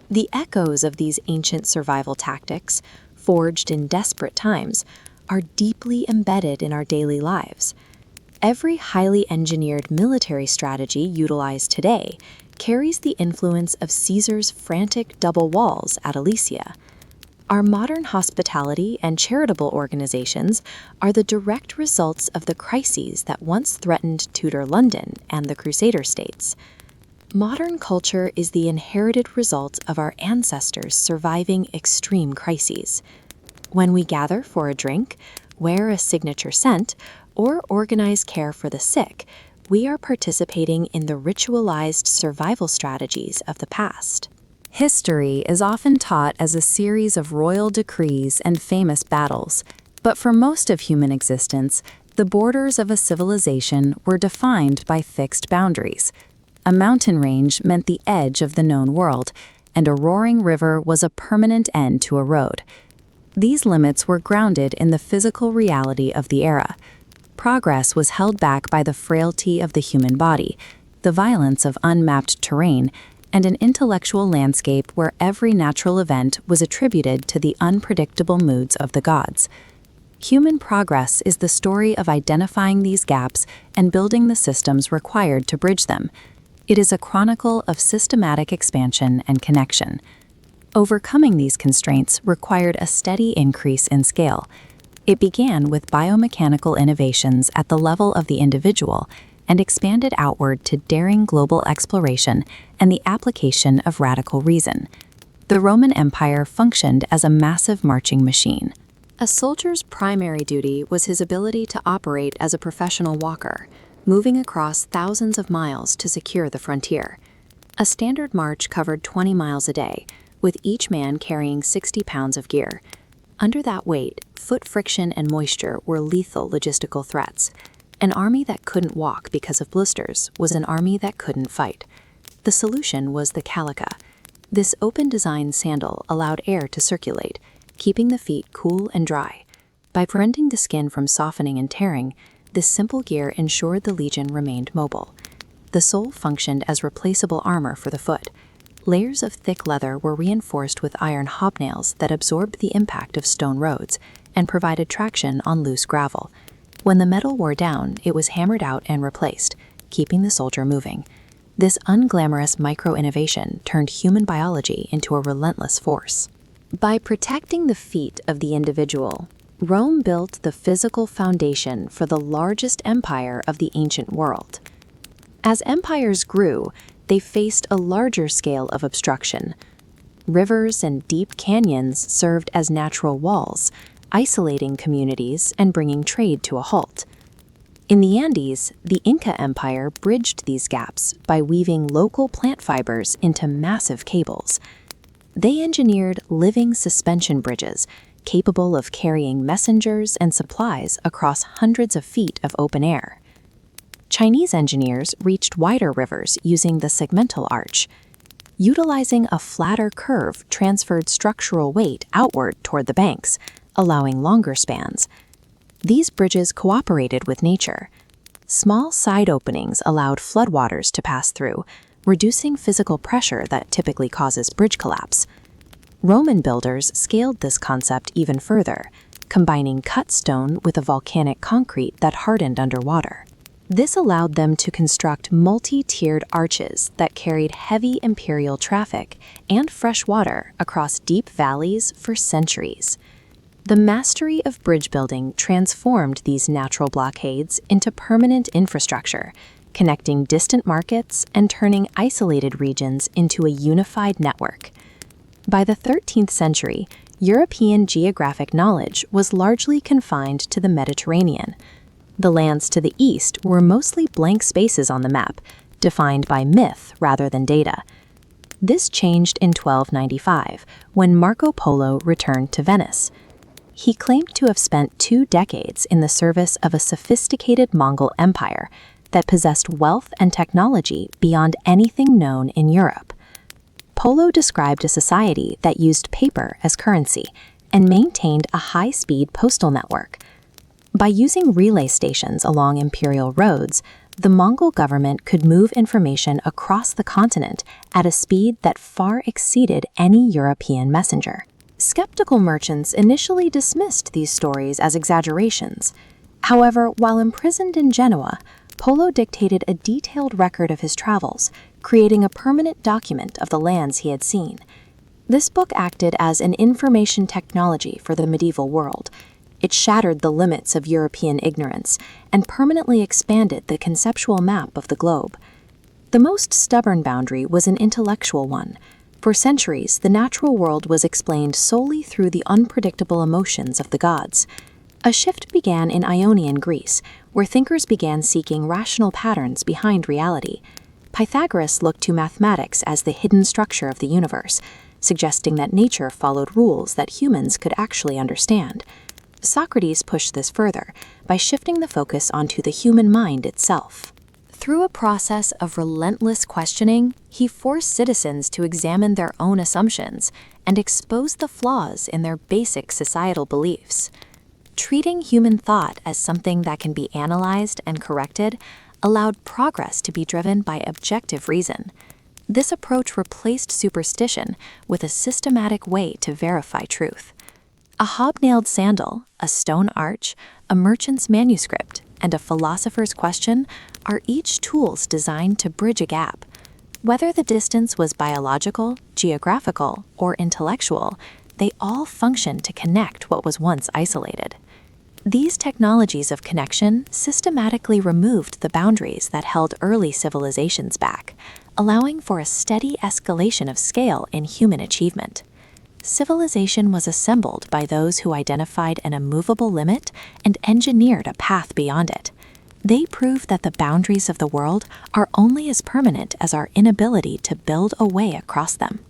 The echoes of these ancient survival tactics, forged in desperate times, are deeply embedded in our daily lives. Every highly engineered military strategy utilized today carries the influence of Caesar's frantic double walls at Alesia. Our modern hospitality and charitable organizations are the direct results of the crises that once threatened Tudor London and the Crusader states. Modern culture is the inherited result of our ancestors surviving extreme crises. When we gather for a drink, wear a signature scent, or organize care for the sick, we are participating in the ritualized survival strategies of the past. History is often taught as a series of royal decrees and famous battles, but for most of human existence, the borders of a civilization were defined by fixed boundaries. A mountain range meant the edge of the known world, and a roaring river was a permanent end to a road. These limits were grounded in the physical reality of the era. Progress was held back by the frailty of the human body, the violence of unmapped terrain, and an intellectual landscape where every natural event was attributed to the unpredictable moods of the gods. Human progress is the story of identifying these gaps and building the systems required to bridge them. It is a chronicle of systematic expansion and connection. Overcoming these constraints required a steady increase in scale. It began with biomechanical innovations at the level of the individual and expanded outward to daring global exploration and the application of radical reason. The Roman Empire functioned as a massive marching machine. A soldier's primary duty was his ability to operate as a professional walker, moving across thousands of miles to secure the frontier. A standard march covered 20 miles a day, with each man carrying 60 pounds of gear. Under that weight, foot friction and moisture were lethal logistical threats. An army that couldn't walk because of blisters was an army that couldn't fight. The solution was the calica. This open-design sandal allowed air to circulate, keeping the feet cool and dry. By preventing the skin from softening and tearing, this simple gear ensured the legion remained mobile. The sole functioned as replaceable armor for the foot. Layers of thick leather were reinforced with iron hobnails that absorbed the impact of stone roads and provided traction on loose gravel. When the metal wore down, it was hammered out and replaced, keeping the soldier moving. This unglamorous micro-innovation turned human biology into a relentless force. By protecting the feet of the individual, Rome built the physical foundation for the largest empire of the ancient world. As empires grew, they faced a larger scale of obstruction. Rivers and deep canyons served as natural walls, isolating communities and bringing trade to a halt. In the Andes, the Inca Empire bridged these gaps by weaving local plant fibers into massive cables. They engineered living suspension bridges capable of carrying messengers and supplies across hundreds of feet of open air. Chinese engineers reached wider rivers using the segmental arch. Utilizing a flatter curve transferred structural weight outward toward the banks, allowing longer spans. These bridges cooperated with nature. Small side openings allowed floodwaters to pass through, reducing physical pressure that typically causes bridge collapse. Roman builders scaled this concept even further, combining cut stone with a volcanic concrete that hardened underwater. This allowed them to construct multi-tiered arches that carried heavy imperial traffic and fresh water across deep valleys for centuries. The mastery of bridge building transformed these natural blockades into permanent infrastructure, connecting distant markets and turning isolated regions into a unified network. By the 13th century, European geographic knowledge was largely confined to the Mediterranean. The lands to the east were mostly blank spaces on the map, defined by myth rather than data. This changed in 1295, when Marco Polo returned to Venice. He claimed to have spent 2 decades in the service of a sophisticated Mongol empire that possessed wealth and technology beyond anything known in Europe. Polo described a society that used paper as currency and maintained a high-speed postal network. By using relay stations along imperial roads, the Mongol government could move information across the continent at a speed that far exceeded any European messenger. Skeptical merchants initially dismissed these stories as exaggerations. However, while imprisoned in Genoa, Polo dictated a detailed record of his travels, creating a permanent document of the lands he had seen. This book acted as an information technology for the medieval world. It shattered the limits of European ignorance and permanently expanded the conceptual map of the globe. The most stubborn boundary was an intellectual one. For centuries, the natural world was explained solely through the unpredictable emotions of the gods. A shift began in Ionian Greece, where thinkers began seeking rational patterns behind reality. Pythagoras looked to mathematics as the hidden structure of the universe, suggesting that nature followed rules that humans could actually understand. Socrates pushed this further by shifting the focus onto the human mind itself. Through a process of relentless questioning, he forced citizens to examine their own assumptions and expose the flaws in their basic societal beliefs. Treating human thought as something that can be analyzed and corrected allowed progress to be driven by objective reason. This approach replaced superstition with a systematic way to verify truth. A hobnailed sandal, a stone arch, a merchant's manuscript, and a philosopher's question are each tools designed to bridge a gap. Whether the distance was biological, geographical, or intellectual, they all functioned to connect what was once isolated. These technologies of connection systematically removed the boundaries that held early civilizations back, allowing for a steady escalation of scale in human achievement. Civilization was assembled by those who identified an immovable limit and engineered a path beyond it. They prove that the boundaries of the world are only as permanent as our inability to build a way across them.